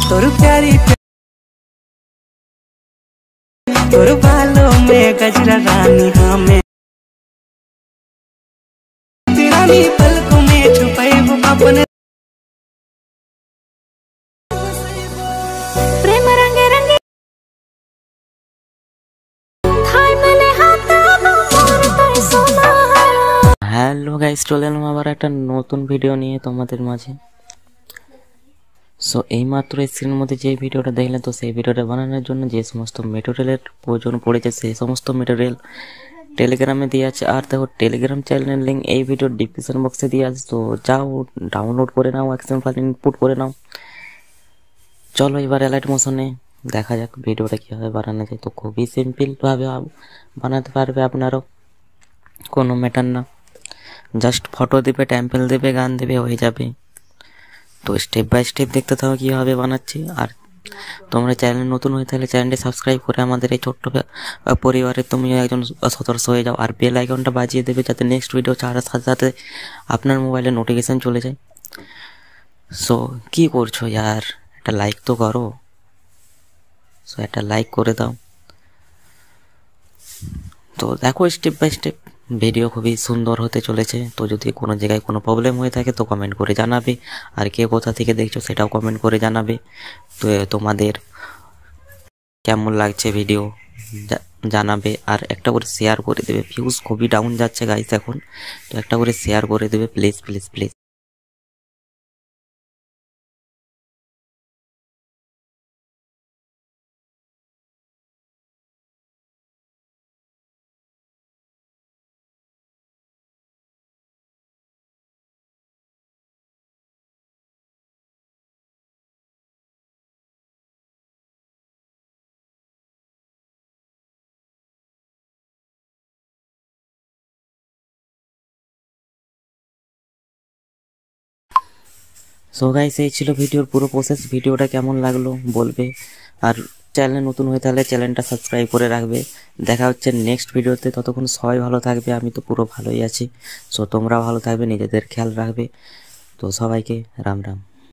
तोर प्यारी तोर बालों में गजरा रानी हमें तिरानी पलकों में छुपाए वो अपने प्रेम रंगे रंगे थाई मैंने हाथा मोर पर सोना। হ্যালো গাইস, চলে এলাম আবার একটা নতুন ভিডিও নিয়ে তোমাদের মাঝে। সো এইমাত্র স্ক্রিনের মধ্যে যে ভিডিওটা দেখলেন, তো সেই ভিডিওটা বানানোর জন্য যে সমস্ত মেটেরিয়ালের প্রয়োজন পড়েছে সেই সমস্ত মেটেরিয়াল টেলিগ্রামে দিয়ে আছে। আর দেখো, টেলিগ্রাম চ্যানেলের লিঙ্ক এই ভিডিওর ডিসক্রিপশন বক্সে দিয়ে আছে। তো যাও ডাউনলোড করে নাও, অ্যাকশন ফাইল ইনপুট করে নাও। চলো এবার অ্যালাইট মোশনে দেখা যাক ভিডিওটা কীভাবে বানানো যায়। তো খুবই সিম্পলভাবে বানাতে পারবে আপনারাও, কোনো ম্যাটার না। জাস্ট ফটো দেবে, ট্যাম্পেল দেবে, গান দেবে, হয়ে যাবে। তো স্টেপ বাই স্টেপ দেখতে থাকো কীভাবে বানাচ্ছি। আর তোমরা চ্যানেল নতুন হয়ে থাকলে চ্যানেলটি সাবস্ক্রাইব করে আমাদের এই ছোট্ট পরিবারে তুমিও একজন সদস্য হয়ে যাও। আর বেল আইকনটা বাজিয়ে দেবে যাতে নেক্সট ভিডিও ছাড়ার সাথে সাথে আপনার মোবাইলে নোটিফিকেশান চলে যায়। সো কী করছো ইয়ার, একটা লাইক তো করো। সো একটা লাইক করে দাও। তো দেখো স্টেপ বাই স্টেপ ভিডিও খুবই সুন্দর হতে চলেছে। তো যদি কোনো জায়গায় কোনো প্রবলেম হয়ে থাকে তো কমেন্ট করে জানাবে। আর কে কোথা থেকে দেখছো সেটাও কমেন্ট করে জানাবে। তো তোমাদের কেমন লাগছে ভিডিও জানাবে। আর একটা করে শেয়ার করে দেবে, ভিউজ খুবই ডাউন যাচ্ছে গাইস এখন। তো একটা করে শেয়ার করে দেবে please please please. So guys, এই ছিল ভিডিওর পুরো প্রসেস। ভিডিওটা কেমন লাগলো বলবে। আর চ্যানেলে নতুন হয়ে তাহলে চ্যানেলটা সাবস্ক্রাইব করে রাখবে। দেখা হচ্ছে নেক্সট ভিডিওতে, ততক্ষণ সবাই ভালো থাকবে। আমি তো পুরো ভালোই আছি। সো তোমরাও ভালো থাকবে, নিজেদের খেয়াল রাখবে। তো সবাইকে রাম রাম।